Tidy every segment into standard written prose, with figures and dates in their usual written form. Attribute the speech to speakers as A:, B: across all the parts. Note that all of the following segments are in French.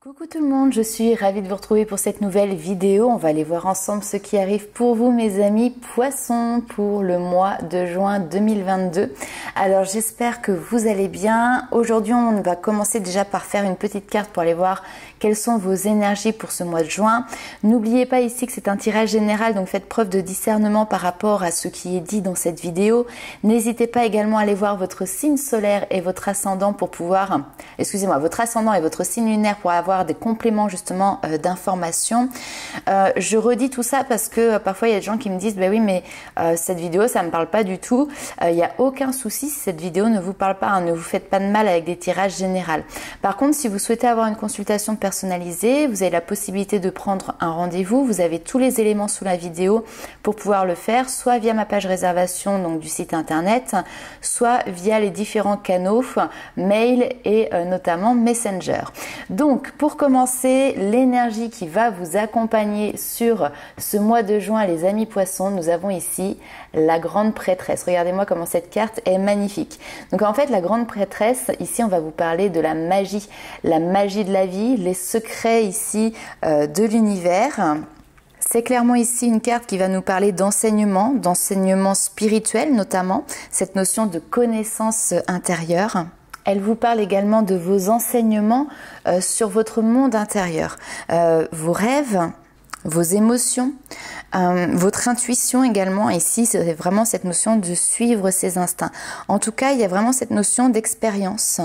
A: Coucou tout le monde, je suis ravie de vous retrouver pour cette nouvelle vidéo. On va aller voir ensemble ce qui arrive pour vous mes amis poissons pour le mois de juin 2022. Alors j'espère que vous allez bien. Aujourd'hui on va commencer déjà par faire une petite carte pour aller voir quelles sont vos énergies pour ce mois de juin. N'oubliez pas ici que c'est un tirage général, donc faites preuve de discernement par rapport à ce qui est dit dans cette vidéo. N'hésitez pas également à aller voir votre signe solaire et votre ascendant pour pouvoir, votre ascendant et votre signe lunaire pour avoir des compléments justement d'informations. Je redis tout ça parce que parfois il y a des gens qui me disent bah oui mais cette vidéo ça me parle pas du tout. Il n'y a aucun souci si cette vidéo ne vous parle pas, hein, ne vous faites pas de mal avec des tirages généraux. Par contre si vous souhaitez avoir une consultation personnalisée, vous avez la possibilité de prendre un rendez-vous. Vous avez tous les éléments sous la vidéo pour pouvoir le faire, soit via ma page réservation donc du site internet, soit via les différents canaux, mail et notamment Messenger. Donc pour commencer, l'énergie qui va vous accompagner sur ce mois de juin, les amis poissons, nous avons ici la grande prêtresse. Regardez-moi comment cette carte est magnifique. Donc en fait, la grande prêtresse, ici on va vous parler de la magie de la vie, les secrets ici de l'univers. C'est clairement ici une carte qui va nous parler d'enseignement spirituel notamment, cette notion de connaissance intérieure. Elle vous parle également de vos enseignements sur votre monde intérieur, vos rêves, vos émotions, votre intuition également. Ici, c'est vraiment cette notion de suivre ses instincts. En tout cas, il y a vraiment cette notion d'expérience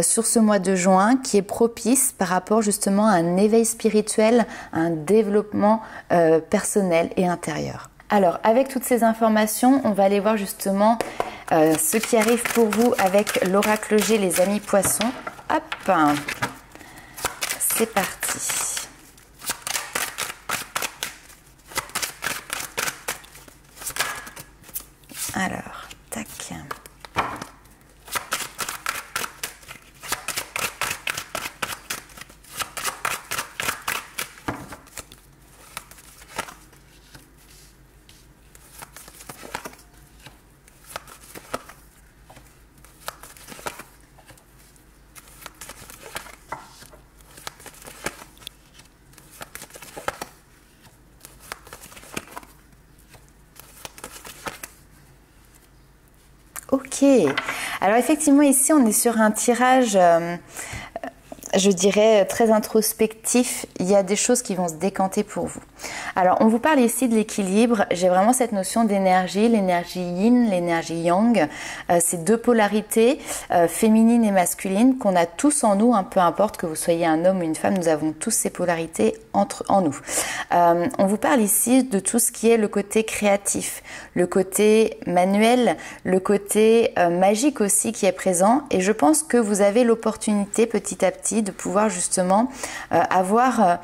A: sur ce mois de juin qui est propice par rapport justement à un éveil spirituel, à un développement personnel et intérieur. Alors, avec toutes ces informations, on va aller voir justement ce qui arrive pour vous avec l'oracle G, les amis poissons. Hop, c'est parti. Alors, tac. Ok, alors effectivement ici on est sur un tirage, je dirais très introspectif. Il y a des choses qui vont se décanter pour vous. Alors on vous parle ici de l'équilibre. J'ai vraiment cette notion d'énergie, l'énergie yin, l'énergie yang. Ces deux polarités féminines et masculines qu'on a tous en nous, hein, peu importe que vous soyez un homme ou une femme, nous avons tous ces polarités en nous. On vous parle ici de tout ce qui est le côté créatif, le côté manuel, le côté magique aussi qui est présent. Et je pense que vous avez l'opportunité petit à petit de pouvoir justement avoir,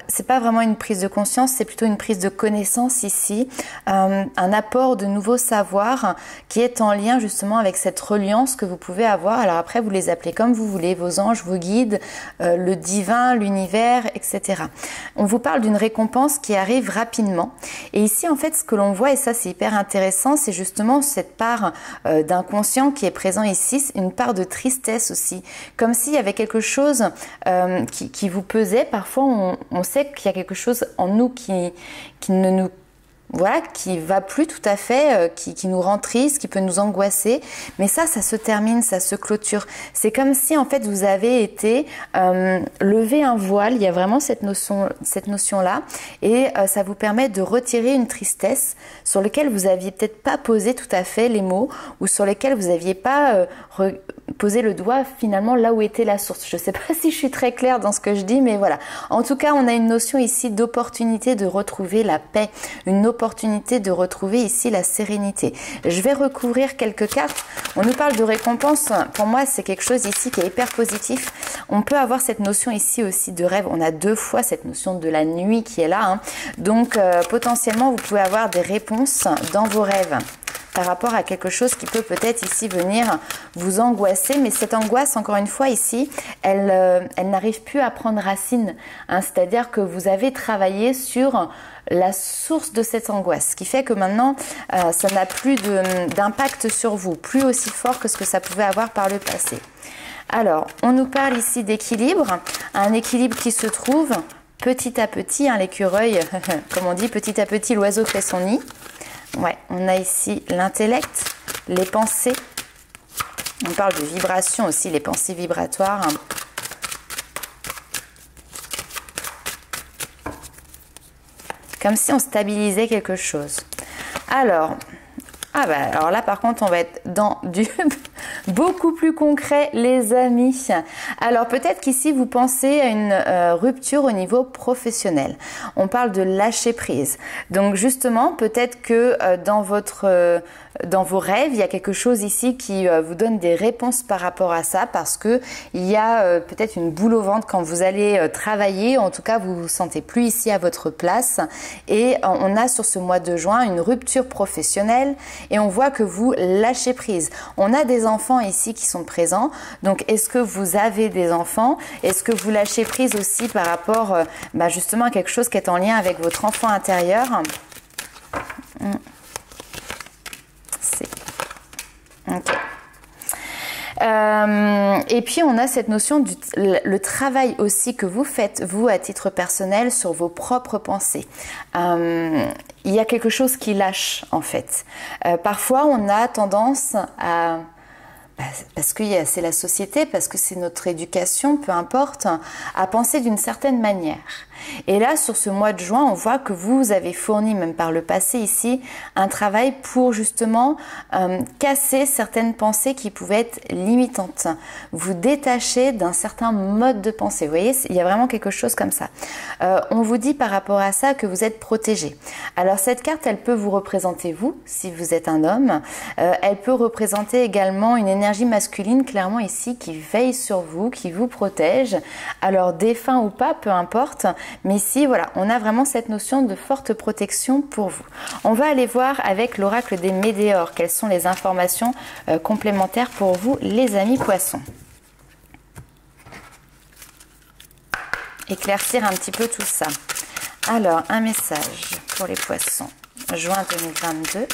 A: c'est pas vraiment une prise de conscience, c'est plutôt une prise de connaissance ici, un apport de nouveaux savoirs qui est en lien justement avec cette reliance que vous pouvez avoir. Alors après vous les appelez comme vous voulez, vos anges, vos guides, le divin, l'univers, etc. On vous parle d'une récompense qui arrive rapidement. Et ici en fait ce que l'on voit, et ça c'est hyper intéressant, c'est justement cette part d'inconscient qui est présent ici, une part de tristesse aussi, comme s'il y avait quelque chose qui vous pesait. Parfois on sait qu'il y a quelque chose en nous qui ne nous, voilà, qui va plus tout à fait, qui nous rend triste, qui peut nous angoisser, mais ça se termine, ça se clôture. C'est comme si en fait vous avez été lever un voile. Il y a vraiment cette notion là, et ça vous permet de retirer une tristesse sur laquelle vous aviez peut-être pas posé tout à fait les mots, ou sur lesquels vous aviez pas poser le doigt finalement là où était la source. Je ne sais pas si je suis très claire dans ce que je dis, mais voilà. En tout cas, on a une notion ici d'opportunité de retrouver la paix, une opportunité de retrouver ici la sérénité. Je vais recouvrir quelques cartes. On nous parle de récompense. Pour moi, c'est quelque chose ici qui est hyper positif. On peut avoir cette notion ici aussi de rêve. On a deux fois cette notion de la nuit qui est là, hein. Donc, potentiellement, vous pouvez avoir des réponses dans vos rêves par rapport à quelque chose qui peut peut-être ici venir vous angoisser. Mais cette angoisse, encore une fois ici, elle n'arrive plus à prendre racine, hein. C'est-à-dire que vous avez travaillé sur la source de cette angoisse, ce qui fait que maintenant, ça n'a plus d'impact sur vous, plus aussi fort que ce que ça pouvait avoir par le passé. Alors, on nous parle ici d'équilibre, un équilibre qui se trouve petit à petit, hein, l'écureuil, comme on dit, petit à petit, l'oiseau fait son nid. Ouais, on a ici l'intellect, les pensées. On parle de vibration aussi, les pensées vibratoires. Hein. Comme si on stabilisait quelque chose. Alors là par contre on va être dans du beaucoup plus concret les amis. Alors peut-être qu'ici vous pensez à une rupture au niveau professionnel. On parle de lâcher prise. Donc justement peut-être que dans vos rêves, il y a quelque chose ici qui vous donne des réponses par rapport à ça parce que il y a peut-être une boule au ventre quand vous allez travailler. En tout cas, vous vous sentez plus ici à votre place. Et on a sur ce mois de juin une rupture professionnelle et on voit que vous lâchez prise. On a des enfants ici qui sont présents. Donc, est-ce que vous avez des enfants? Est-ce que vous lâchez prise aussi par rapport justement à quelque chose qui est en lien avec votre enfant intérieur? Okay. Et puis on a cette notion le travail aussi que vous faites vous à titre personnel sur vos propres pensées. Il y a quelque chose qui lâche en fait. Parfois on a tendance à parce que c'est la société, parce que c'est notre éducation, peu importe, à penser d'une certaine manière. Et là, sur ce mois de juin, on voit que vous avez fourni, même par le passé ici, un travail pour justement casser certaines pensées qui pouvaient être limitantes. Vous détacher d'un certain mode de pensée. Vous voyez, il y a vraiment quelque chose comme ça. On vous dit par rapport à ça que vous êtes protégé. Alors cette carte, elle peut vous représenter vous, si vous êtes un homme. Elle peut représenter également une énergie masculine, clairement ici, qui veille sur vous, qui vous protège. Alors défunt ou pas, peu importe. Mais ici, voilà, on a vraiment cette notion de forte protection pour vous. On va aller voir avec l'oracle des Médéors quelles sont les informations complémentaires pour vous, les amis poissons. Éclaircir un petit peu tout ça. Alors, un message pour les poissons. Juin 2022.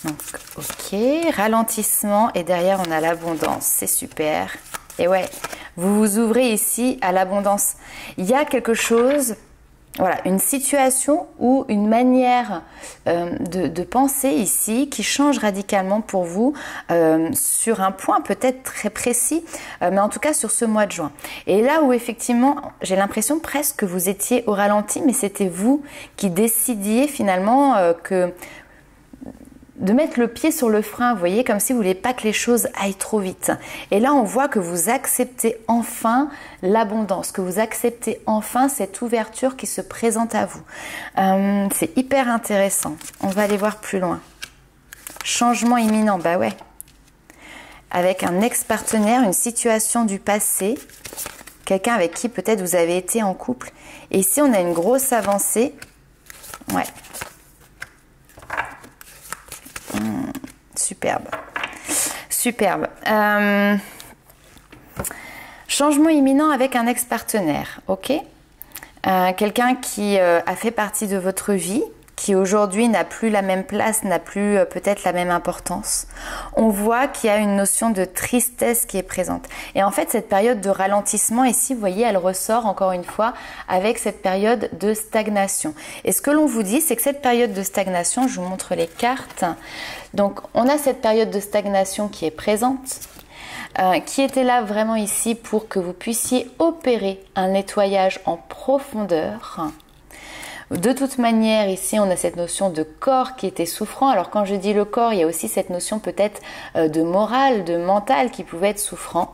A: Donc, ok, ralentissement et derrière on a l'abondance, c'est super. Et ouais, vous vous ouvrez ici à l'abondance. Il y a quelque chose, voilà, une situation ou une manière de penser ici qui change radicalement pour vous sur un point peut-être très précis, mais en tout cas sur ce mois de juin. Et là où effectivement, j'ai l'impression presque que vous étiez au ralenti, mais c'était vous qui décidiez finalement de mettre le pied sur le frein, vous voyez, comme si vous ne vouliez pas que les choses aillent trop vite. Et là, on voit que vous acceptez enfin l'abondance, que vous acceptez enfin cette ouverture qui se présente à vous. C'est hyper intéressant. On va aller voir plus loin. Changement imminent, bah ouais. Avec un ex-partenaire, une situation du passé, quelqu'un avec qui peut-être vous avez été en couple. Et ici, on a une grosse avancée. Ouais. Superbe. Superbe. Changement imminent avec un ex-partenaire, ok. Quelqu'un qui a fait partie de votre vie, qui aujourd'hui n'a plus la même place, n'a plus peut-être la même importance. On voit qu'il y a une notion de tristesse qui est présente. Et en fait, cette période de ralentissement, ici, vous voyez, elle ressort encore une fois avec cette période de stagnation. Et ce que l'on vous dit, c'est que cette période de stagnation, je vous montre les cartes. Donc, on a cette période de stagnation qui est présente, qui était là vraiment ici pour que vous puissiez opérer un nettoyage en profondeur. De toute manière, ici, on a cette notion de corps qui était souffrant. Alors, quand je dis le corps, il y a aussi cette notion peut-être de morale, de mental qui pouvait être souffrant.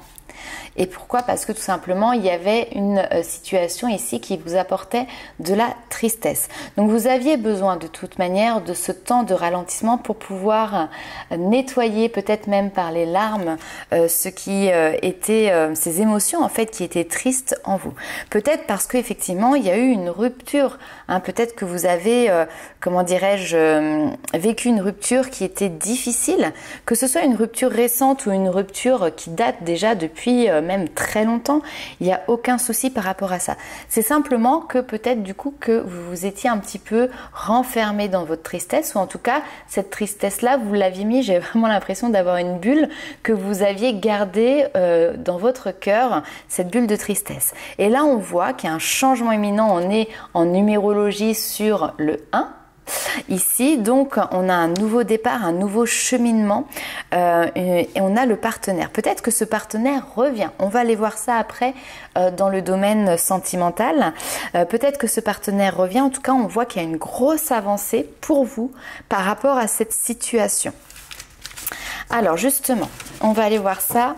A: Et pourquoi? Parce que tout simplement, il y avait une situation ici qui vous apportait de la tristesse. Donc, vous aviez besoin de toute manière de ce temps de ralentissement pour pouvoir nettoyer, peut-être même par les larmes, ce qui était ces émotions en fait qui étaient tristes en vous. Peut-être parce qu'effectivement, il y a eu une rupture. Hein, peut-être que vous avez, comment dirais-je, vécu une rupture qui était difficile, que ce soit une rupture récente ou une rupture qui date déjà depuis depuis même très longtemps. Il n'y a aucun souci par rapport à ça. C'est simplement que peut-être du coup que vous vous étiez un petit peu renfermé dans votre tristesse, ou en tout cas cette tristesse-là, vous l'aviez mis, j'ai vraiment l'impression d'avoir une bulle que vous aviez gardée dans votre cœur, cette bulle de tristesse. Et là on voit qu'il y a un changement imminent, on est en numérologie sur le 1. Ici, donc, on a un nouveau départ, un nouveau cheminement et on a le partenaire. Peut-être que ce partenaire revient. On va aller voir ça après dans le domaine sentimental. Peut-être que ce partenaire revient. En tout cas, on voit qu'il y a une grosse avancée pour vous par rapport à cette situation. Alors, justement, on va aller voir ça.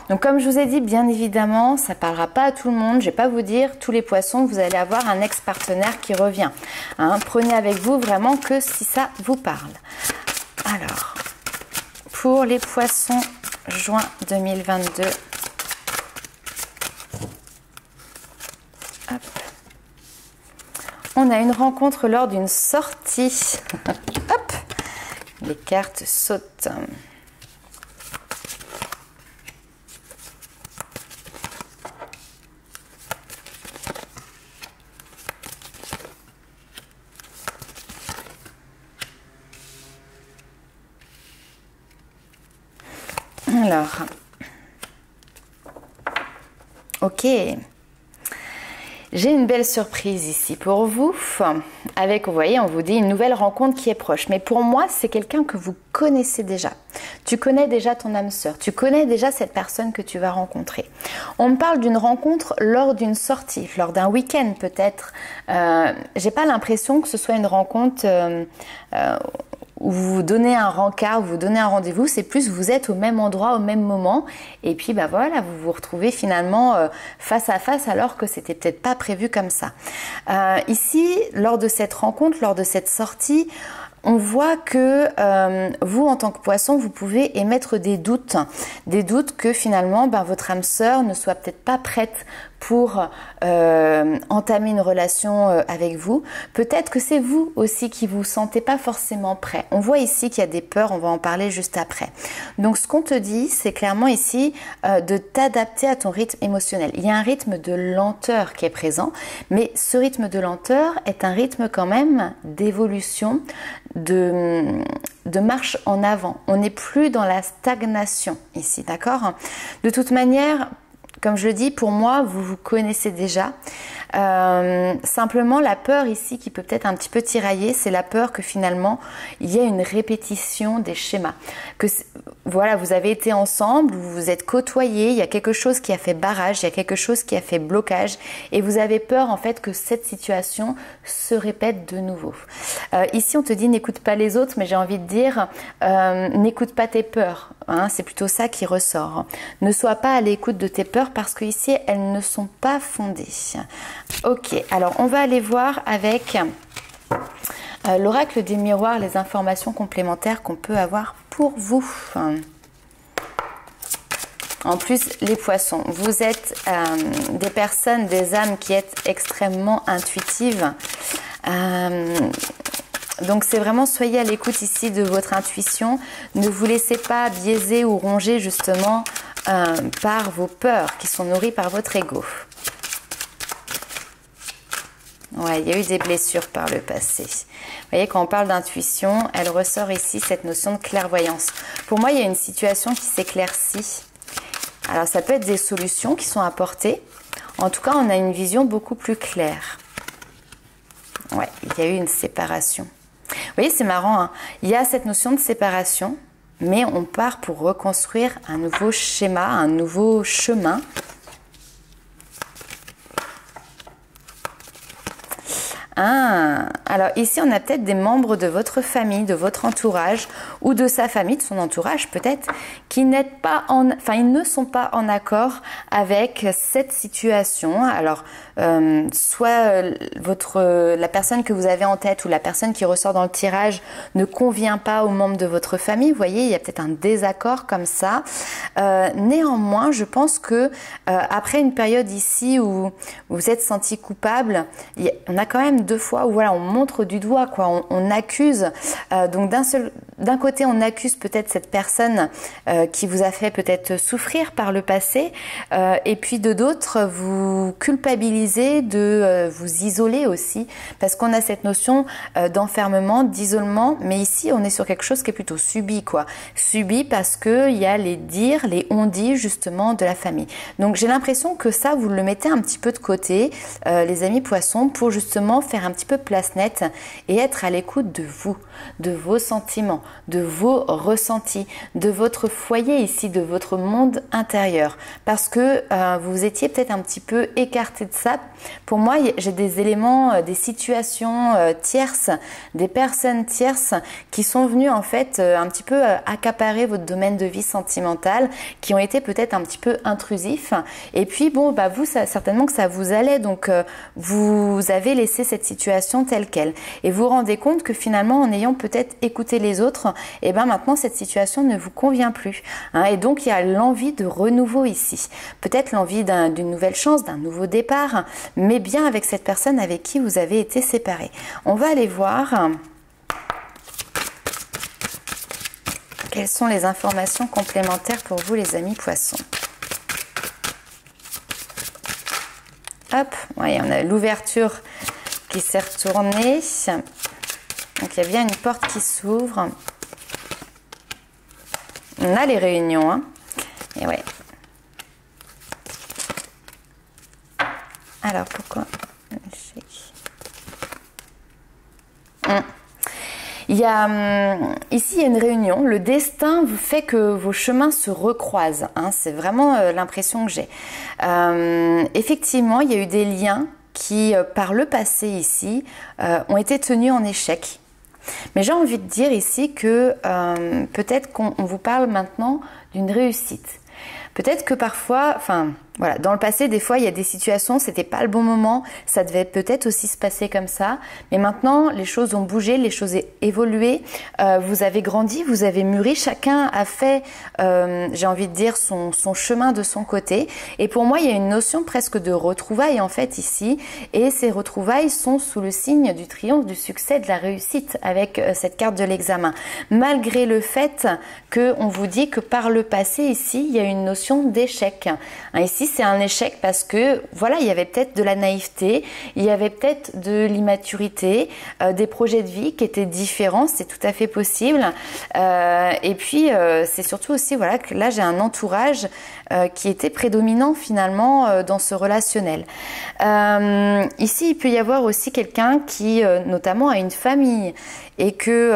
A: Donc comme je vous ai dit, bien évidemment, ça ne parlera pas à tout le monde. Je ne vais pas vous dire tous les poissons, vous allez avoir un ex-partenaire qui revient. Hein, prenez avec vous vraiment que si ça vous parle. Alors, pour les poissons, juin 2022. Hop. On a une rencontre lors d'une sortie. Hop. Les cartes sautent. Alors, ok, j'ai une belle surprise ici pour vous, avec, vous voyez, on vous dit une nouvelle rencontre qui est proche, mais pour moi, c'est quelqu'un que vous connaissez déjà. Tu connais déjà ton âme sœur, tu connais déjà cette personne que tu vas rencontrer. On me parle d'une rencontre lors d'une sortie, lors d'un week-end peut-être. J'ai pas l'impression que ce soit une rencontre où vous vous donnez un rencard, vous vous donnez un rendez-vous, c'est plus vous êtes au même endroit, au même moment, et puis bah voilà, vous vous retrouvez finalement face à face alors que c'était peut-être pas prévu comme ça. Ici, lors de cette rencontre, lors de cette sortie, on voit que vous, en tant que poisson, vous pouvez émettre des doutes que finalement, votre âme sœur ne soit peut-être pas prête pour entamer une relation avec vous. Peut-être que c'est vous aussi qui vous sentez pas forcément prêt. On voit ici qu'il y a des peurs, on va en parler juste après. Donc ce qu'on te dit, c'est clairement ici de t'adapter à ton rythme émotionnel. Il y a un rythme de lenteur qui est présent, mais ce rythme de lenteur est un rythme quand même d'évolution, de marche en avant. On n'est plus dans la stagnation ici, d'accord? De toute manière, comme je le dis, pour moi, vous vous connaissez déjà. Simplement, la peur ici qui peut peut-être un petit peu tirailler, c'est la peur que finalement, il y a une répétition des schémas. Que voilà, vous avez été ensemble, vous vous êtes côtoyés, il y a quelque chose qui a fait barrage, il y a quelque chose qui a fait blocage et vous avez peur en fait que cette situation se répète de nouveau. Ici, on te dit n'écoute pas les autres, mais j'ai envie de dire n'écoute pas tes peurs. Hein, c'est plutôt ça qui ressort. Ne sois pas à l'écoute de tes peurs parce que ici, elles ne sont pas fondées. Ok, alors on va aller voir avec l'oracle des miroirs les informations complémentaires qu'on peut avoir pour vous. En plus, les poissons, vous êtes des personnes, des âmes qui êtes extrêmement intuitives. Donc c'est vraiment, soyez à l'écoute ici de votre intuition. Ne vous laissez pas biaiser ou ronger justement par vos peurs qui sont nourries par votre ego. Ouais, il y a eu des blessures par le passé. Vous voyez, quand on parle d'intuition, elle ressort ici cette notion de clairvoyance. Pour moi, il y a une situation qui s'éclaircit. Alors, ça peut être des solutions qui sont apportées. En tout cas, on a une vision beaucoup plus claire. Ouais, il y a eu une séparation. Vous voyez, c'est marrant, hein, il y a cette notion de séparation, mais on part pour reconstruire un nouveau schéma, un nouveau chemin. Ah, alors ici on a peut-être des membres de votre famille, de votre entourage ou de sa famille, de son entourage peut-être, qui ils ne sont pas en accord avec cette situation. Alors soit la personne que vous avez en tête ou la personne qui ressort dans le tirage ne convient pas aux membres de votre famille. Vous voyez, il y a peut-être un désaccord comme ça. Néanmoins, je pense que après une période ici où vous vous êtes senti coupable, on a quand même 2 fois où voilà, on montre du doigt, quoi, on accuse. Donc d'un côté, on accuse peut-être cette personne qui vous a fait peut-être souffrir par le passé, et puis de d'autres, vous culpabilisez de vous isoler aussi, parce qu'on a cette notion d'enfermement, d'isolement, mais ici on est sur quelque chose qui est plutôt subi, quoi. Subi parce que il y a les dires, les on-dit justement de la famille. Donc j'ai l'impression que ça, vous le mettez un petit peu de côté, les amis poissons, pour justement faire un petit peu place nette et être à l'écoute de vous, de vos sentiments, de vos ressentis, de votre foyer ici, de votre monde intérieur, parce que vous étiez peut-être un petit peu écarté de ça. Pour moi, j'ai des éléments, des situations tierces, des personnes tierces qui sont venues en fait un petit peu accaparer votre domaine de vie sentimentale, qui ont été peut-être un petit peu intrusifs. Et puis bon, bah vous, certainement que ça vous allait, donc vous avez laissé cette situation telle qu'elle. Et vous vous rendez compte que finalement, en ayant peut-être écouté les autres, et ben maintenant cette situation ne vous convient plus. Hein, et donc il y a l'envie de renouveau ici. Peut-être l'envie d'une nouvelle chance, d'un nouveau départ, mais bien avec cette personne avec qui vous avez été séparés. On va aller voir quelles sont les informations complémentaires pour vous, les amis poissons. Hop, ouais, on a l'ouverture qui s'est retournée. Donc il y a bien une porte qui s'ouvre. On a les réunions, hein. Et ouais. Alors pourquoi il y a ici il y a une réunion. Le destin vous fait que vos chemins se recroisent, hein. C'est vraiment l'impression que j'ai. Effectivement, il y a eu des liens qui, par le passé ici, ont été tenus en échec. Mais j'ai envie de dire ici que peut-être qu'on vous parle maintenant d'une réussite. Peut-être que parfois, enfin voilà, dans le passé, des fois, il y a des situations, c'était pas le bon moment, ça devait peut-être aussi se passer comme ça. Mais maintenant, les choses ont bougé, les choses ont évolué, vous avez grandi, vous avez mûri, chacun a fait, j'ai envie de dire, son chemin de son côté. Et pour moi, il y a une notion presque de retrouvailles en fait ici. Et ces retrouvailles sont sous le signe du triomphe, du succès, de la réussite avec cette carte de l'examen. Malgré le fait qu'on vous dit que par le passé ici, il y a une notion d'échec. Ici, c'est un échec parce que voilà, il y avait peut-être de la naïveté, il y avait peut-être de l'immaturité, des projets de vie qui étaient différents, c'est tout à fait possible. Et puis, c'est surtout aussi voilà que là, j'ai un entourage qui était prédominant finalement dans ce relationnel. Ici, il peut y avoir aussi quelqu'un qui, notamment, a une famille et que,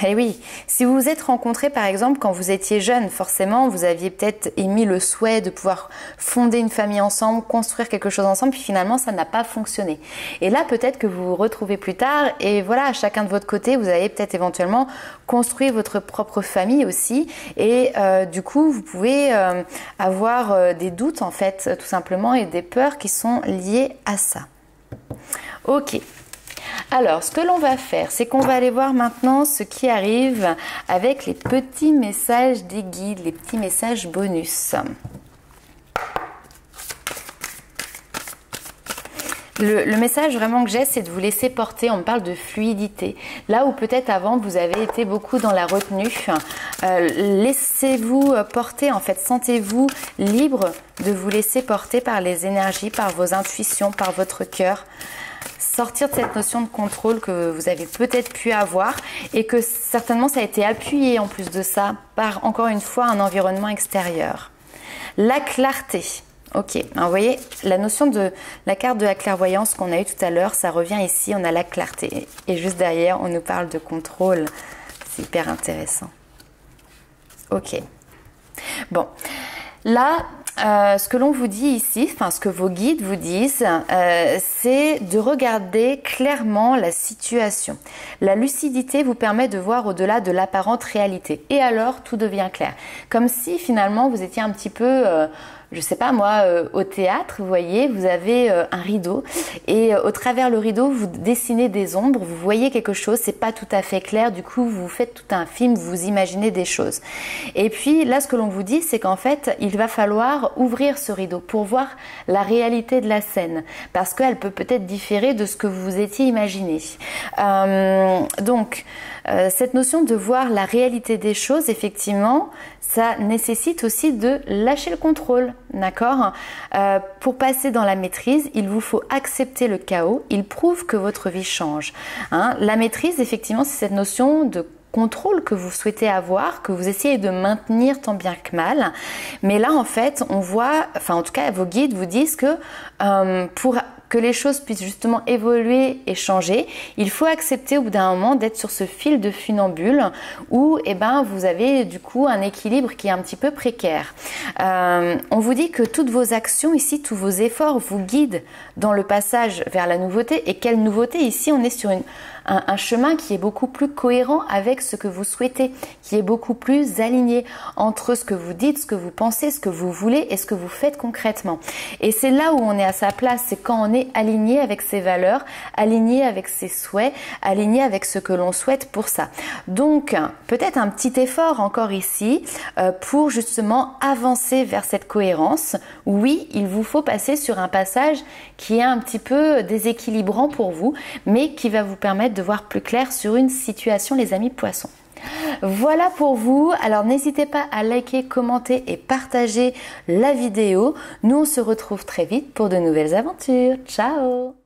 A: eh oui, si vous vous êtes rencontrés par exemple quand vous étiez jeune, forcément, vous aviez peut-être émis le souhait de pouvoir fonder une famille ensemble, construire quelque chose ensemble, puis finalement, ça n'a pas fonctionné. Et là, peut-être que vous vous retrouvez plus tard et voilà, chacun de votre côté, vous avez peut-être éventuellement construit votre propre famille aussi et du coup, vous pouvez avoir des doutes en fait, tout simplement, et des peurs qui sont liées à ça. Ok. Alors, ce que l'on va faire, c'est qu'on va aller voir maintenant ce qui arrive avec les petits messages des guides, les petits messages bonus. Le message vraiment que j'ai, c'est de vous laisser porter. On me parle de fluidité. Là où peut-être avant, vous avez été beaucoup dans la retenue, laissez-vous porter. En fait, sentez-vous libre de vous laisser porter par les énergies, par vos intuitions, par votre cœur. Sortir de cette notion de contrôle que vous avez peut-être pu avoir et que certainement ça a été appuyé en plus de ça par, encore une fois, un environnement extérieur. La clarté. Ok, alors, vous voyez, la notion de la carte de la clairvoyance qu'on a eue tout à l'heure, ça revient ici, on a la clarté. Et juste derrière, on nous parle de contrôle. C'est hyper intéressant. Ok. Bon, là, ce que l'on vous dit ici, enfin ce que vos guides vous disent, c'est de regarder clairement la situation. La lucidité vous permet de voir au-delà de l'apparente réalité. Et alors, tout devient clair. Comme si finalement, vous étiez un petit peu je sais pas moi, au théâtre, vous voyez, vous avez un rideau et au travers le rideau, vous dessinez des ombres, vous voyez quelque chose, c'est pas tout à fait clair, du coup, vous faites tout un film, vous imaginez des choses. Et puis là, ce que l'on vous dit, c'est qu'en fait, il va falloir ouvrir ce rideau pour voir la réalité de la scène, parce qu'elle peut peut-être différer de ce que vous étiez imaginé. Donc, cette notion de voir la réalité des choses, effectivement, ça nécessite aussi de lâcher le contrôle, d'accord? Pour passer dans la maîtrise, il vous faut accepter le chaos. Il prouve que votre vie change. Hein? La maîtrise, effectivement, c'est cette notion de contrôle que vous souhaitez avoir, que vous essayez de maintenir tant bien que mal. Mais là, en fait, on voit, enfin en tout cas, vos guides vous disent que pour que les choses puissent justement évoluer et changer, il faut accepter au bout d'un moment d'être sur ce fil de funambule où vous avez du coup un équilibre qui est un petit peu précaire. On vous dit que toutes vos actions ici, tous vos efforts vous guident dans le passage vers la nouveauté. Et quelle nouveauté? Ici, on est sur un chemin qui est beaucoup plus cohérent avec ce que vous souhaitez, qui est beaucoup plus aligné entre ce que vous dites, ce que vous pensez, ce que vous voulez et ce que vous faites concrètement. Et c'est là où on est à sa place, c'est quand on est aligné avec ses valeurs, aligné avec ses souhaits, aligné avec ce que l'on souhaite pour ça. Donc, peut-être un petit effort encore ici pour justement avancer vers cette cohérence. Oui, il vous faut passer sur un passage qui est un petit peu déséquilibrant pour vous, mais qui va vous permettre de voir plus clair sur une situation, les amis poissons. Voilà pour vous. Alors n'hésitez pas à liker, commenter et partager la vidéo. Nous on se retrouve très vite pour de nouvelles aventures. Ciao!